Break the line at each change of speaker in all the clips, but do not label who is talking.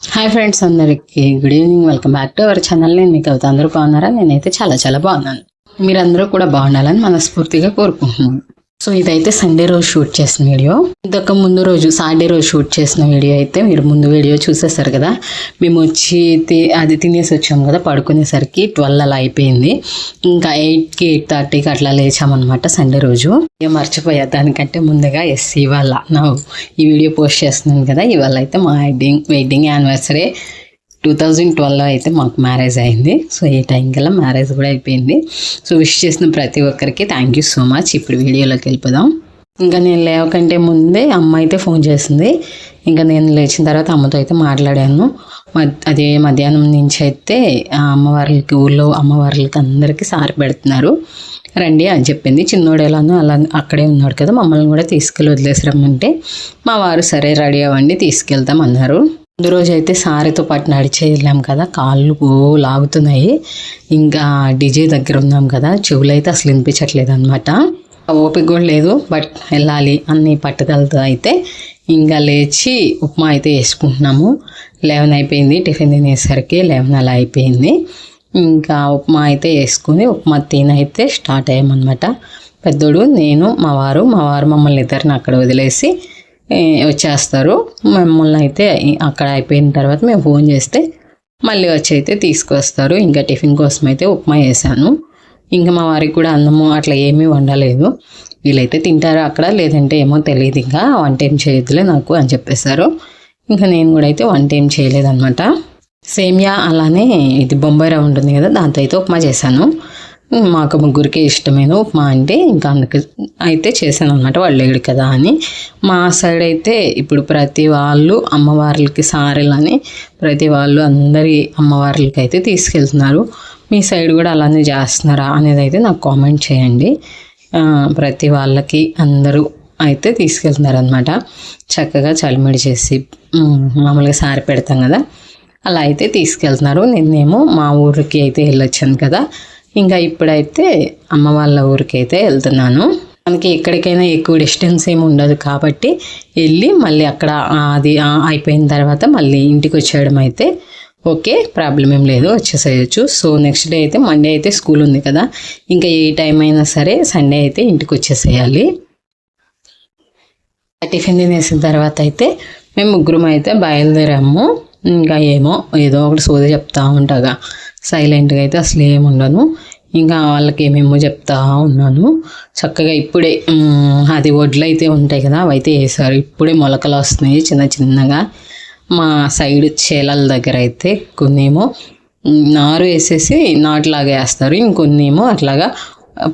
Hi friends, అందరికీ good evening. Welcome back to our channel. నేను మీకు అవుతా అందరూ బాగున్నారా? నేనైతే చాలా బాగున్నాను. మీరందరూ కూడా బాగుండాలని మనస్ఫూర్తిగా కోరుకుంటున్నాను. సో ఇదైతే సండే రోజు షూట్ చేసిన వీడియో. ఇంతకు ముందు రోజు సాటర్డే రోజు షూట్ చేసిన వీడియో అయితే మీరు ముందు వీడియో చూసేస్తారు కదా. మేము వచ్చి అది తినేసి వచ్చాము కదా, పడుకునేసరికి 12 అలా అయిపోయింది. ఇంకా 8కి 8:30కి అట్లా లేచామన్నమాట సండే రోజు. మర్చిపోయా, దానికంటే ముందుగా ఇవాళ ఈ వీడియో పోస్ట్ చేస్తున్నాను కదా. ఇవాళ అయితే మా వెడ్డింగ్ యానివర్సరీ 2012 అయితే మాకు మ్యారేజ్ అయింది. సో ఈ టైం కల్లా మ్యారేజ్ కూడా అయిపోయింది. సో విష్ చేసిన ప్రతి ఒక్కరికి థ్యాంక్ యూ సో మచ్. ఇప్పుడు వీడియోలోకి వెళ్ళిపోదాం. ఇంకా నేను లేవకంటే ముందే అమ్మ అయితే ఫోన్ చేసింది. ఇంకా నేను లేచిన తర్వాత అమ్మతో అయితే మాట్లాడాను. అదే మధ్యాహ్నం నుంచి అయితే అమ్మవార్లకి, ఊళ్ళో అమ్మవార్లకి అందరికీ సారి పెడుతున్నారు, రండి అని చెప్పింది. చిన్నోడు ఎలానో అలా అక్కడే ఉన్నాడు కదా, మమ్మల్ని కూడా తీసుకెళ్ళి వదిలేసి రమ్మంటే మా వారు సరే రెడీ అవ్వండి తీసుకెళ్తాం అన్నారు. ముందు రోజు అయితే సారీతో పాటు నడిచే వెళ్ళాం కదా, కాళ్ళు లాగుతున్నాయి. ఇంకా డీజే దగ్గర ఉన్నాం కదా, చెవులు అయితే అసలు వినిపించట్లేదు అనమాట. ఓపిక కూడా లేదు, బట్ వెళ్ళాలి అన్ని పట్టుదలతో అయితే ఇంకా లేచి ఉప్మా అయితే వేసుకుంటున్నాము. 11 అయిపోయింది, టిఫిన్ తినేసరికి 11 అలా అయిపోయింది. ఇంకా ఉప్మా అయితే వేసుకుని ఉప్మా తినైతే స్టార్ట్ అయ్యామన్నమాట. పెద్దోడు, నేను, మా వారు మమ్మల్ని ఇద్దరిని అక్కడ వదిలేసి వచ్చేస్తారు. మమ్మల్ని అయితే అక్కడ అయిపోయిన తర్వాత మేము ఫోన్ చేస్తే మళ్ళీ వచ్చి అయితే తీసుకొస్తారు. ఇంకా టిఫిన్ కోసం అయితే ఉప్మా వేసాను. ఇంకా మా వారికి కూడా అన్నము అట్లా ఏమీ వండలేదు. వీళ్ళైతే తింటారు అక్కడ, లేదంటే ఏమో తెలియదు, ఇంకా వంట ఏం చేయొద్దులే నాకు అని చెప్పేశారు. ఇంకా నేను కూడా అయితే వంట ఏం చేయలేదన్నమాట. సేమియా అలానే ఇది బొంబాయి రవ్వ ఉంటుంది కదా, దాంతో అయితే ఉప్మా చేశాను. మాకు ముగ్గురికి ఇష్టమైన ఉప్మా అంటే ఇంకా అందుకు అయితే చేశాను అనమాట, వాళ్ళు లేడు కదా అని. మా సైడ్ అయితే ఇప్పుడు ప్రతి వాళ్ళు అమ్మవార్లకి సారెలని ప్రతి వాళ్ళు అందరి అమ్మవార్లకి అయితే తీసుకెళ్తున్నారు. మీ సైడ్ కూడా అలానే చేస్తున్నారా అనేది అయితే నాకు కామెంట్ చేయండి. ప్రతి వాళ్ళకి అందరూ అయితే తీసుకెళ్తున్నారు అనమాట. చక్కగా చలిమిడి చేసి మామూలుగా సారి పెడతాం కదా, అలా అయితే తీసుకెళ్తున్నారు. నేనేమో మా ఊరికి అయితే వెళ్ళొచ్చాను కదా, ఇంకా ఇప్పుడైతే అమ్మ వాళ్ళ ఊరికి అయితే వెళ్తున్నాను. మనకి ఎక్కడికైనా ఎక్కువ డిస్టెన్స్ ఏమి ఉండదు కాబట్టి వెళ్ళి మళ్ళీ అక్కడ అది అయిపోయిన తర్వాత మళ్ళీ ఇంటికి వచ్చేయడం అయితే ఓకే, ప్రాబ్లం ఏం లేదు, వచ్చేసేయచ్చు. సో నెక్స్ట్ డే అయితే మండే అయితే స్కూల్ ఉంది కదా, ఇంకా ఏ టైం అయినా సరే సండే అయితే ఇంటికి వచ్చేసేయాలి. టిఫిన్ తినేసిన తర్వాత అయితే మేము ముగ్గురం అయితే బయలుదేరాము. ఇంకా ఏదో ఒకటి సోది చెప్తా ఉంటాగా, సైలెంట్గా అయితే అసలు ఏముండను. ఇంకా వాళ్ళకి ఏమేమో చెప్తా ఉన్నాను. చక్కగా ఇప్పుడే అది వడ్లు అయితే ఉంటాయి కదా, అవి అయితే వేసారు. ఇప్పుడే మొలకలు వస్తున్నాయి చిన్నగా. మా సైడ్ చేలల దగ్గర అయితే కొన్నేమో నారు వేసేసి నాటులాగా వేస్తారు, ఇంకొన్నేమో అట్లాగా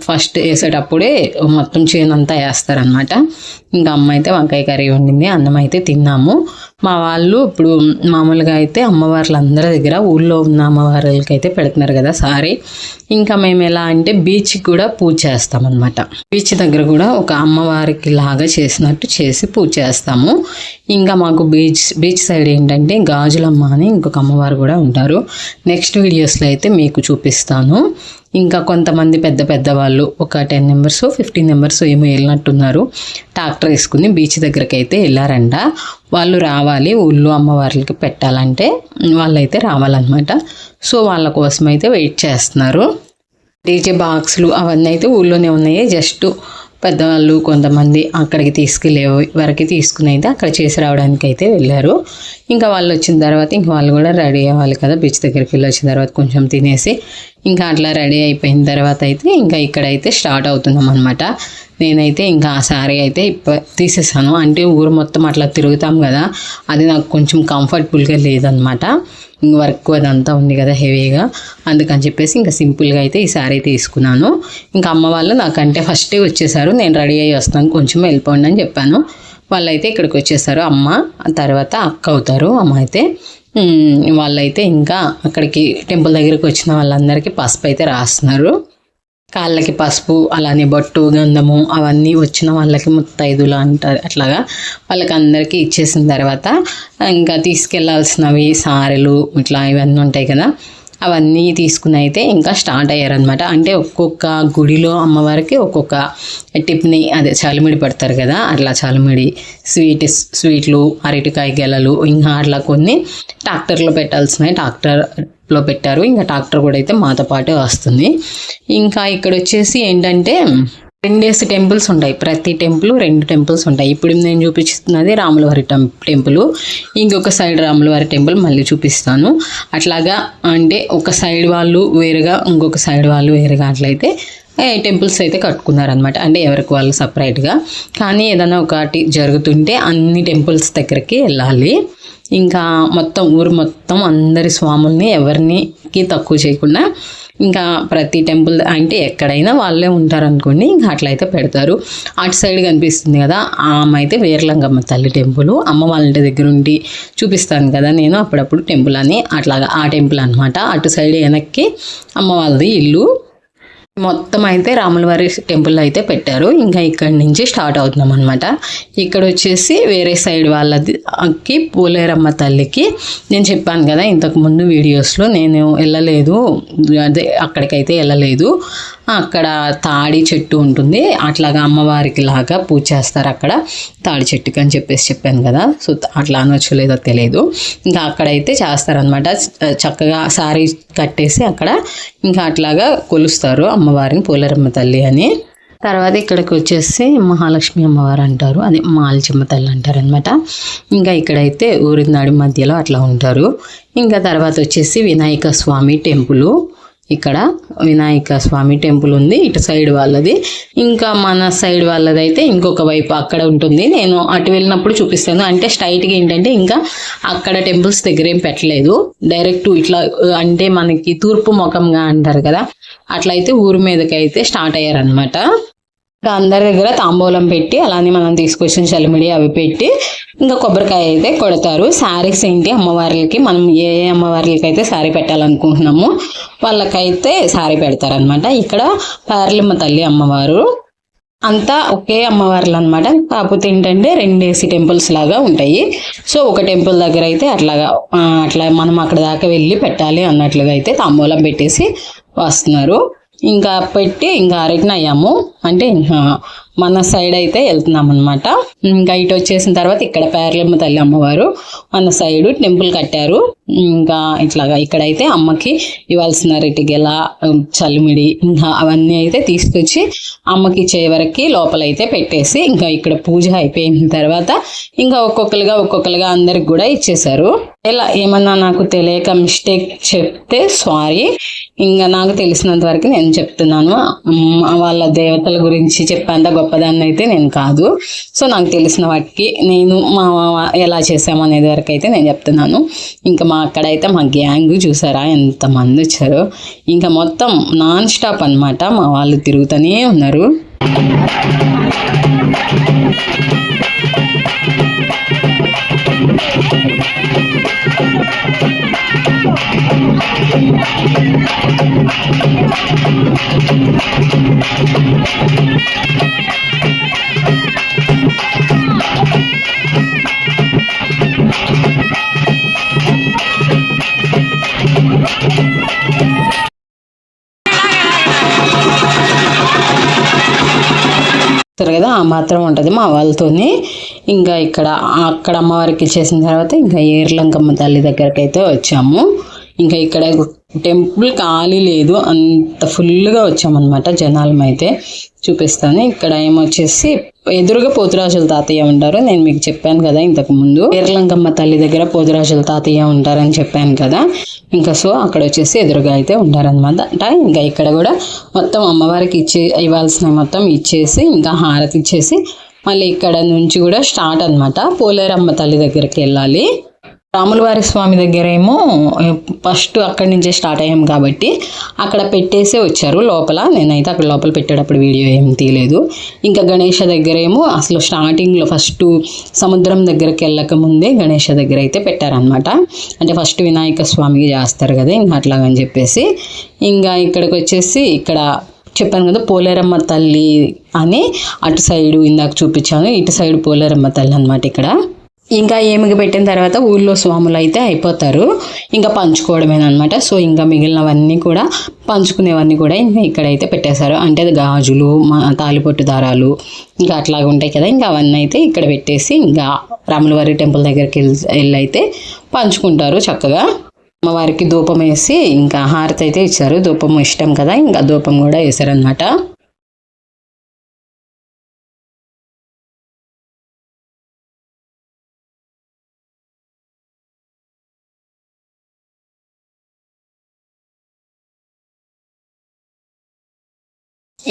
ఫస్ట్ వేసేటప్పుడే మొత్తం చేనంతా వేస్తారనమాట. ఇంకా అమ్మ అయితే వంకాయ కర్రీ వండింది, అన్నం అయితే తిన్నాము. మా వాళ్ళు ఇప్పుడు మామూలుగా అయితే అమ్మవార్లు అందరి దగ్గర ఊళ్ళో ఉన్న అమ్మవార్లకి అయితే పెడుతున్నారు కదా సారీ. ఇంకా మేము ఎలా అంటే బీచ్కి కూడా పూజ చేస్తామన్నమాట. బీచ్ దగ్గర కూడా ఒక అమ్మవారికి లాగా చేసినట్టు చేసి పూజ చేస్తాము. ఇంకా మాకు బీచ్ సైడ్ ఏంటంటే గాజులమ్మ అని ఇంకొక అమ్మవారు కూడా ఉంటారు. నెక్స్ట్ వీడియోస్లో అయితే మీకు చూపిస్తాను. ఇంకా కొంతమంది పెద్ద వాళ్ళు ఒక 10 మెంబర్స్ 15 మెంబర్స్ ఏమో వెళ్ళినట్టున్నారు. ట్రాక్టర్ వేసుకుని బీచ్ దగ్గరికి అయితే వెళ్ళారంట. వాళ్ళు రావాలి, ఊళ్ళో అమ్మవార్లకి పెట్టాలంటే వాళ్ళైతే రావాలన్నమాట. సో వాళ్ళ కోసం అయితే వెయిట్ చేస్తున్నారు. డీజే బాక్సులు అవన్నీ అయితే ఊళ్ళోనే ఉన్నాయి. జస్ట్ పెద్దవాళ్ళు కొంతమంది అక్కడికి తీసుకెళ్ళే వరకు తీసుకుని అయితే అక్కడ చేసి రావడానికి అయితే వెళ్ళారు. ఇంకా వాళ్ళు వచ్చిన తర్వాత ఇంకా వాళ్ళు కూడా రెడీ అవ్వాలి కదా, బీచ్ దగ్గరికి వెళ్ళి వచ్చిన తర్వాత కొంచెం తినేసి ఇంకా అట్లా రెడీ అయిపోయిన తర్వాత అయితే ఇంకా ఇక్కడైతే స్టార్ట్ అవుతున్నాం అనమాట. నేనైతే ఇంకా ఆ శారీ అయితే తీసేసాను. అంటే ఊరు మొత్తం అట్లా తిరుగుతాం కదా, అది నాకు కొంచెం కంఫర్టబుల్గా లేదనమాట. వర్క్ అదంతా ఉంది కదా హెవీగా, అందుకని చెప్పేసి ఇంకా సింపుల్గా అయితే ఈ శారీ తీసుకున్నాను. ఇంకా అమ్మ వాళ్ళు నాకంటే ఫస్టే వచ్చేసారు, నేను రెడీ అయ్యి వస్తాను కొంచెం వెళ్ళిపోండి అని చెప్పాను. వాళ్ళైతే ఇక్కడికి వచ్చేసారు. అమ్మ తర్వాత అక్క అవుతారు. అమ్మ అయితే వాళ్ళైతే ఇంకా అక్కడికి టెంపుల్ దగ్గరికి వచ్చిన వాళ్ళందరికీ పసుపు అయితే రాస్తున్నారు. కాళ్ళకి పసుపు, అలానే బొట్టు, గంధము అవన్నీ వచ్చిన వాళ్ళకి ముత్తైదులు అంటారు. అట్లాగా వాళ్ళకి అందరికీ ఇచ్చేసిన తర్వాత ఇంకా తీసుకెళ్లాల్సినవి సారెలు ఇట్లా ఇవన్నీ ఉంటాయి కదా, అవన్నీ తీసుకుని అయితే ఇంకా స్టార్ట్ అయ్యారనమాట. అంటే ఒక్కొక్క గుడిలో అమ్మవారికి ఒక్కొక్క టిప్ని అదే చలిమిడి పెడతారు కదా, అట్లా చలిమిడి స్వీట్లు, అరటికాయ గెలలు, ఇంకా అట్లా కొన్ని ట్రాక్టర్లో పెట్టాల్సినవి ట్రాక్టర్లో పెట్టారు. ఇంకా ట్రాక్టర్ కూడా అయితే మాతో పాటే వస్తుంది. ఇంకా ఇక్కడ వచ్చేసి ఏంటంటే 2 డేస్ టెంపుల్స్ ఉంటాయి. ప్రతి టెంపుల్ 2 టెంపుల్స్ ఉంటాయి. ఇప్పుడు నేను చూపిస్తున్నది రాములవారి టెంపుల్, ఇంకొక సైడ్ రాములవారి టెంపుల్ మళ్ళీ చూపిస్తాను. అట్లాగా అంటే ఒక సైడ్ వాళ్ళు వేరుగా, ఇంకొక సైడ్ వాళ్ళు వేరుగా అట్లయితే టెంపుల్స్ అయితే కట్టుకున్నారనమాట. అంటే ఎవరికి వాళ్ళు సపరేట్గా. కానీ ఏదైనా ఒకటి జరుగుతుంటే అన్ని టెంపుల్స్ దగ్గరికి వెళ్ళాలి. ఇంకా మొత్తం ఊరు మొత్తం అందరి స్వాముల్ని ఎవరికి తక్కువ చేయకుండా ఇంకా ప్రతి టెంపుల్ అంటే ఎక్కడైనా వాళ్ళే ఉంటారనుకోండి, ఇంకా అట్లయితే పెడతారు. అటు సైడ్ కనిపిస్తుంది కదా, ఆమె అయితే వీరలింగమ్మ తల్లి టెంపుల్. అమ్మ వాళ్ళ ఇంటి దగ్గర ఉండి చూపిస్తాను కదా నేను అప్పుడప్పుడు టెంపుల్ అని, అట్లాగా ఆ టెంపుల్ అనమాట. అటు సైడ్ వెనక్కి అమ్మ వాళ్ళది ఇల్లు. మొత్తం అయితే రాములవారి టెంపుల్ అయితే పెట్టారు. ఇంకా ఇక్కడి నుంచి స్టార్ట్ అవుతున్నాం అనమాట. ఇక్కడ వచ్చేసి వేరే సైడ్ వాళ్ళకి పోలేరమ్మ తల్లికి నేను చెప్పాను కదా ఇంతకుముందు వీడియోస్లో, నేను వెళ్ళలేదు, అదే అక్కడికైతే వెళ్ళలేదు. అక్కడ తాడి చెట్టు ఉంటుంది, అట్లాగా అమ్మవారికి లాగా పూజ చేస్తారు అక్కడ తాడి చెట్టుకి అని చెప్పాను కదా. సో అట్లా అనొచ్చు లేదో తెలియదు. ఇంకా అక్కడైతే చేస్తారనమాట. చక్కగా సారీ కట్టేసి అక్కడ ఇంకా అట్లాగా కొలుస్తారు అమ్మవారిని, పోలేరమ్మ తల్లి అని. తర్వాత ఇక్కడికి వచ్చేసి మహాలక్ష్మి అమ్మవారు అంటారు, అదే మాల్చమ్మ తల్లి అంటారు అనమాట. ఇంకా ఇక్కడైతే ఊరి నడి మధ్యలో అట్లా ఉంటారు. ఇంకా తర్వాత వచ్చేసి వినాయక స్వామి టెంపుల్. ఇక్కడ వినాయక స్వామి టెంపుల్ ఉంది ఇటు సైడ్ వాళ్ళది. ఇంకా మన సైడ్ వాళ్ళది అయితే ఇంకొక వైపు అక్కడ ఉంటుంది. నేను అటు వెళ్ళినప్పుడు చూపిస్తాను. అంటే స్ట్రైట్గా ఏంటంటే ఇంకా అక్కడ టెంపుల్స్ దగ్గర ఏం పెట్టలేదు, డైరెక్ట్ ఇట్లా అంటే మనకి తూర్పు ముఖంగా అంటారు కదా, అట్లయితే ఊరు మీదకి అయితే స్టార్ట్ అయ్యారనమాట. ఇంకా అందరి దగ్గర తాంబూలం పెట్టి అలానే మనం తీసుకొచ్చిన చలిమిడి అవి పెట్టి ఇంకా కొబ్బరికాయ అయితే కొడతారు. శారీస్ ఏంటి అమ్మవార్లకి, మనం ఏ అమ్మవార్లకి అయితే శారీ పెట్టాలనుకుంటున్నామో వాళ్ళకైతే శారీ పెడతారనమాట. ఇక్కడ పేర్లమ్మ తల్లి అమ్మవారు అంతా ఒకే అమ్మవార్లు అనమాట. కాకపోతే ఏంటంటే 2 టెంపుల్స్ లాగా ఉంటాయి. సో ఒక టెంపుల్ దగ్గర అయితే అట్లా మనం అక్కడ దాకా వెళ్ళి పెట్టాలి అన్నట్లుగా అయితే తాంబూలం పెట్టేసి వస్తున్నారు. ఇంకా పెట్టి ఇంకా రిటర్న్ అయ్యాము. అంటే మన సైడ్ అయితే వెళ్తున్నాం అనమాట. ఇంకా ఇటు వచ్చేసిన తర్వాత ఇక్కడ పేర్లమ్మ తల్లి అమ్మవారు మన సైడు టెంపుల్ కట్టారు. ఇంకా ఇట్లాగా ఇక్కడైతే అమ్మకి ఇవ్వాల్సిన రెటిగెల, చలిమిడి ఇంకా అవన్నీ అయితే తీసుకొచ్చి అమ్మకి ఇచ్చే వరకు లోపలైతే పెట్టేసి ఇంకా ఇక్కడ పూజ అయిపోయిన తర్వాత ఇంకా ఒక్కొక్కరుగా అందరికి కూడా ఇచ్చేశారు. ఇలా ఏమన్నా నాకు తెలియక మిస్టేక్ చెప్తే సారీ. ఇంకా నాకు తెలిసినంత వరకు నేను చెప్తున్నాను. వాళ్ళ దేవతల గురించి చెప్పేంత గొప్పదాన్ని అయితే నేను కాదు. సో నాకు తెలిసిన వాటికి నేను ఎలా చేసాము అనేది వరకు అయితే నేను చెప్తున్నాను. ఇంకా అక్కడైతే మా గ్యాంగ్ చూసారా ఎంతమంది వచ్చారో, ఇంకా మొత్తం నాన్ స్టాప్ అనమాట. మా వాళ్ళు తిరుగుతూనే ఉన్నారు. కదా ఆ మాత్రం ఉంటుంది మా వాళ్ళతోని. ఇంకా అక్కడ అమ్మవారికి ఇచ్చేసిన తర్వాత ఇంకా ఏర్లంకమ్మ తల్లి దగ్గరికి అయితే వచ్చాము. ఇంకా ఇక్కడ టెంపుల్ ఖాళీ లేదు, అంత ఫుల్గా వచ్చామన్నమాట. జనాలం అయితే చూపిస్తాను. ఇక్కడ ఏమొచ్చేసి ఎదురుగా పోతురాజుల తాతయ్య ఉంటారు. నేను మీకు చెప్పాను కదా ఇంతకు ముందు, ఏర్లంకమ్మ తల్లి దగ్గర పోతురాజుల తాతయ్య ఉంటారని చెప్పాను కదా. ఇంకా సో అక్కడ వచ్చేసి ఎదురుగా అయితే ఉంటారనమాట. ఇంకా ఇక్కడ కూడా మొత్తం అమ్మవారికి ఇవ్వాల్సిన మొత్తం ఇచ్చేసి ఇంకా హారతి ఇచ్చేసి మళ్ళీ ఇక్కడ నుంచి కూడా స్టార్ట్ అనమాట. పోలేరమ్మ తల్లి దగ్గరికి వెళ్ళాలి. రాములవారి స్వామి దగ్గర ఏమో ఫస్ట్ అక్కడి నుంచే స్టార్ట్ అయ్యాం కాబట్టి అక్కడ పెట్టేసే వచ్చారు లోపల. నేనైతే అక్కడ లోపల పెట్టేటప్పుడు వీడియో ఏం తీయలేదు. ఇంకా గణేష దగ్గర ఏమో అసలు స్టార్టింగ్లో ఫస్ట్ సముద్రం దగ్గరికి వెళ్ళక ముందే గణేష దగ్గర అయితే పెట్టారనమాట. అంటే ఫస్ట్ వినాయక స్వామికి చేస్తారు కదా, ఇంకా అట్లాగని చెప్పేసి ఇంకా ఇక్కడికి వచ్చేసి ఇక్కడ చెప్పాను కదా పోలేరమ్మ తల్లి అని అటు సైడు ఇందాక చూపించాను, ఇటు సైడు పోలేరమ్మ తల్లి అనమాట. ఇక్కడ ఇంకా ఏమిగి పెట్టిన తర్వాత ఊళ్ళో స్వాములు అయితే అయిపోతారు, ఇంకా పంచుకోవడమేనమాట. సో ఇంకా మిగిలినవన్నీ కూడా పంచుకునేవన్నీ కూడా ఇంకా ఇక్కడైతే పెట్టేశారు. అంటే గాజులు, తాలిపొట్టు దారాలు ఇంకా అట్లాగా ఉంటాయి కదా, ఇంకా అవన్నీ అయితే ఇక్కడ పెట్టేసి ఇంకా రాములవారి టెంపుల్ దగ్గరికి వెళ్ళి అయితే పంచుకుంటారు చక్కగా. అమ్మవారికి ధూపం వేసి ఇంకా హారతి అయితే ఇచ్చారు. ధూపం ఇష్టం కదా, ఇంకా ధూపం కూడా వేశారనమాట.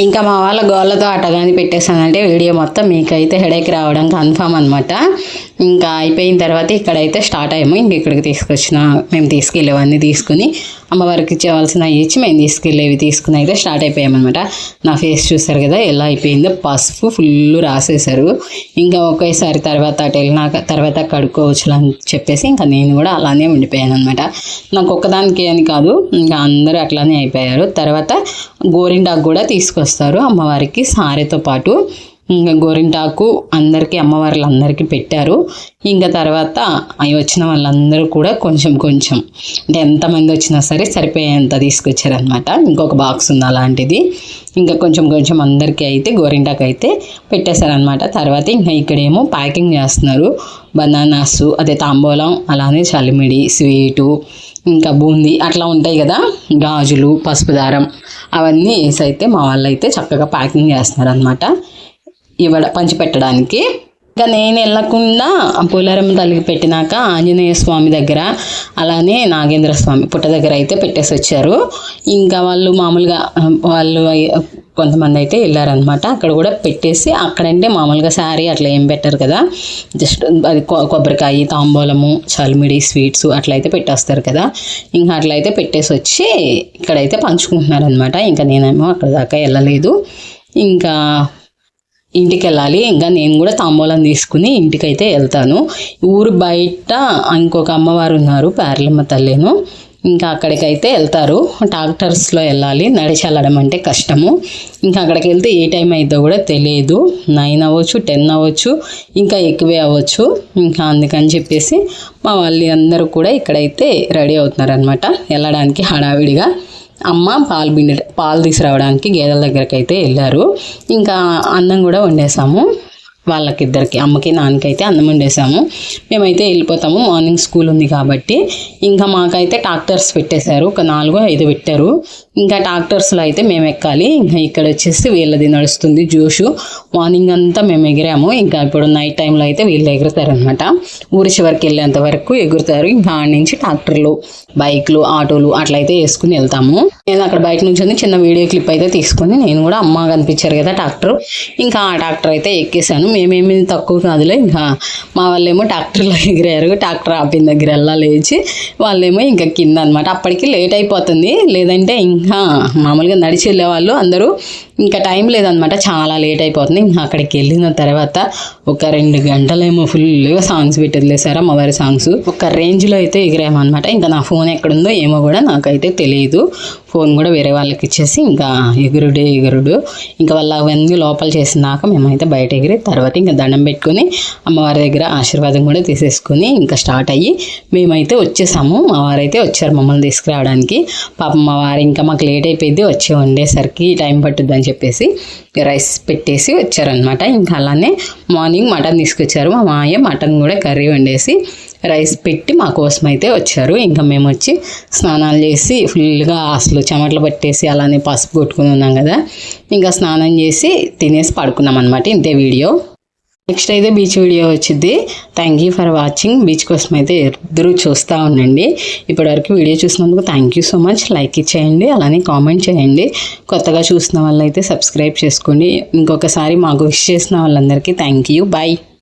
ఇంకా మా వాళ్ళ గోళ్ళతో అటగాని పెట్టేశానంటే వీడియో మొత్తం మీకైతే హెడేక్ రావడం కన్ఫామ్ అనమాట. ఇంకా అయిపోయిన తర్వాత ఇక్కడైతే స్టార్ట్ అయ్యాము. ఇంక ఇక్కడికి తీసుకొచ్చిన మేము తీసుకెళ్ళేవన్నీ తీసుకుని అమ్మవారికి ఇచ్చేవాల్సిన ఇచ్చి మేము తీసుకెళ్ళేవి తీసుకుని అయితే స్టార్ట్ అయిపోయామన్నమాట. నా ఫేస్ చూసారు కదా ఎలా అయిపోయిందో, పసుపు ఫుల్ రాసేశారు. ఇంకా ఒకేసారి తర్వాత అటు వెళ్ళినాక తర్వాత కడుక్కోవచ్చు అని చెప్పేసి ఇంకా నేను కూడా అలానే ఉండిపోయాను అనమాట. నాకు ఒక్కదానికి అని కాదు, ఇంకా అందరూ అట్లానే అయిపోయారు. తర్వాత గోరింటాకు కూడా తీసుకొస్తారు అమ్మవారికి సారెతో పాటు. ఇంకా గోరింటాకు అందరికీ అమ్మవార్లందరికీ పెట్టారు. ఇంకా తర్వాత అవి వచ్చిన వాళ్ళందరూ కూడా కొంచెం కొంచెం అంటే ఎంతమంది వచ్చినా సరే సరిపోయేంత తీసుకొచ్చారనమాట. ఇంకొక బాక్స్ ఉంది అలాంటిది. ఇంకా కొంచెం కొంచెం అందరికీ అయితే గోరింటాకు అయితే పెట్టేశారనమాట. తర్వాత ఇంకా ఇక్కడేమో ప్యాకింగ్ చేస్తున్నారు. బనానాస్, అదే తాంబూలం, అలానే చలిమిడి, స్వీటు, ఇంకా బూందీ అట్లా ఉంటాయి కదా, గాజులు, పసుపు దారం అవన్నీ వేసి అయితే మా వాళ్ళు అయితే చక్కగా ప్యాకింగ్ చేస్తున్నారు అనమాట పంచిపెట్టడానికి. ఇంకా నేను వెళ్ళకుండా పోలారం తల్లికి పెట్టినాక ఆంజనేయ స్వామి దగ్గర అలానే నాగేంద్ర స్వామి పుట్ట దగ్గర అయితే పెట్టేసి వచ్చారు. ఇంకా వాళ్ళు మామూలుగా వాళ్ళు కొంతమంది అయితే వెళ్ళారనమాట. అక్కడ కూడా పెట్టేసి అక్కడంటే మామూలుగా శారీ అట్లా ఏం పెట్టారు కదా, జస్ట్ అది కొబ్బరికాయ, తాంబూలము, చలిమిడి, స్వీట్స్ అట్లయితే పెట్టేస్తారు కదా, ఇంకా అట్లయితే పెట్టేసి వచ్చి ఇక్కడైతే పంచుకుంటున్నారనమాట. ఇంకా నేనేమో అక్కడ దాకా వెళ్ళలేదు. ఇంకా ఇంటికి వెళ్ళాలి. ఇంకా నేను కూడా తాంబూలం తీసుకుని ఇంటికైతే వెళ్తాను. ఊరు బయట ఇంకొక అమ్మవారు ఉన్నారు, పేర్లమ్మ తల్లిను, ఇంకా అక్కడికైతే వెళ్తారు. ట్రాక్టర్స్లో వెళ్ళాలి, నడిచి వెళ్ళడం అంటే కష్టము. ఇంకా అక్కడికి వెళ్తే ఏ టైం అయిద్దో కూడా తెలియదు, 9 అవ్వచ్చు, 10 అవ్వచ్చు, ఇంకా ఎక్కువే అవ్వచ్చు. ఇంకా అందుకని చెప్పేసి మా వాళ్ళు అందరూ కూడా ఇక్కడైతే రెడీ అవుతున్నారనమాట వెళ్ళడానికి హడావిడిగా. అమ్మ పాలు తీసుకురావడానికి గేదెల దగ్గరికి అయితే వెళ్ళారు. ఇంకా అన్నం కూడా వండేసాము వాళ్ళకిద్దరికి, అమ్మకి నాన్నకైతే అన్నం వండేసాము. మేమైతే వెళ్ళిపోతాము, మార్నింగ్ స్కూల్ ఉంది కాబట్టి. ఇంకా మాకైతే ట్రాక్టర్స్ పెట్టేశారు, ఒక 4-5 పెట్టారు. ఇంకా ట్రాక్టర్స్లో అయితే మేము ఎక్కాలి. ఇంకా ఇక్కడ వచ్చేసి వీళ్ళది నడుస్తుంది జోషు. మార్నింగ్ అంతా మేము ఎగిరాము. ఇంకా ఇప్పుడు నైట్ టైంలో అయితే వీళ్ళు ఎగురుతారనమాట. ఊరి చివరికి వెళ్ళేంత వరకు ఎగురుతారు. ఇంకా ఆడ నుంచి ట్రాక్టర్లు, బైక్లు, ఆటోలు అట్లయితే వేసుకుని వెళ్తాము. నేను అక్కడ బయట నుంచి చిన్న వీడియో క్లిప్ అయితే తీసుకొని నేను కూడా అమ్మ కనిపించారు కదా ట్రాక్టర్, ఇంకా ఆ ట్రాక్టర్ అయితే ఎక్కేసాను. మేమేమి తక్కువ కాదులే. ఇంకా మా వాళ్ళేమో ట్రాక్టర్లో ఎగిరారు. ట్రాక్టర్ ఆపిన దగ్గర ఎలా లేచి వాళ్ళేమో ఇంకా కింద అనమాట. అప్పటికి లేట్ అయిపోతుంది, లేదంటే ఇంకా మామూలుగా నడిచి వెళ్ళేవాళ్ళు అందరూ. ఇంకా టైం లేదనమాట, చాలా లేట్ అయిపోతుంది. ఇంకా అక్కడికి వెళ్ళిన తర్వాత ఒక 2 గంటలేమో ఫుల్గా సాంగ్స్ పెట్టి వదిలేసారు, అమ్మవారి సాంగ్స్. ఒక రేంజ్లో అయితే ఎగిరామన్నమాట. ఇంకా నా ఫోన్ ఎక్కడుందో ఏమో కూడా నాకైతే తెలియదు. ఫోన్ కూడా వేరే వాళ్ళకి ఇచ్చేసి ఇంకా ఎగురుడు. ఇంకా వాళ్ళు అవన్నీ లోపల చేసినాక మేమైతే బయట ఎగిరి తర్వాత ఇంకా దండం పెట్టుకొని అమ్మవారి దగ్గర ఆశీర్వాదం కూడా తీసేసుకొని ఇంకా స్టార్ట్ అయ్యి మేమైతే వచ్చేసాము. మా వారైతే వచ్చారు మమ్మల్ని తీసుకురావడానికి. పాపం మా వారు ఇంకా మాకు లేట్ అయిపోయింది, వచ్చి వండేసరికి టైం పట్టుద్ది అని చెప్పేసి రైస్ పెట్టేసి వచ్చారనమాట. ఇంకా అలానే మార్నింగ్ మటన్ తీసుకొచ్చారు. మా మాయ మటన్ కూడా కర్రీ వండేసి రైస్ పెట్టి మా కోసం అయితే వచ్చారు. ఇంకా మేము వచ్చి స్నానాలు చేసి ఫుల్గా అసలు చెమటలు పట్టేసి అలానే పసుపు కొట్టుకుని ఉన్నాం కదా, ఇంకా స్నానం చేసి తినేసి పడుకున్నాం అనమాట. ఇంతే వీడియో. నెక్స్ట్ అయితే బీచ్ వీడియో వచ్చింది. Thank you for watching. Beach కోసం అయితే ఎదురు చూస్తూ ఉండండి. ఇప్పటివరకు వీడియో చూసినందుకు thank you so much. Like ఇచ్చేయండి, అలానే కామెంట్ చేయండి. కొత్తగా చూసిన వాళ్ళైతే సబ్స్క్రైబ్ చేసుకోండి. ఇంకొకసారి మాకు విష్ చేసిన వాళ్ళందరికీ థ్యాంక్ యూ. బాయ్.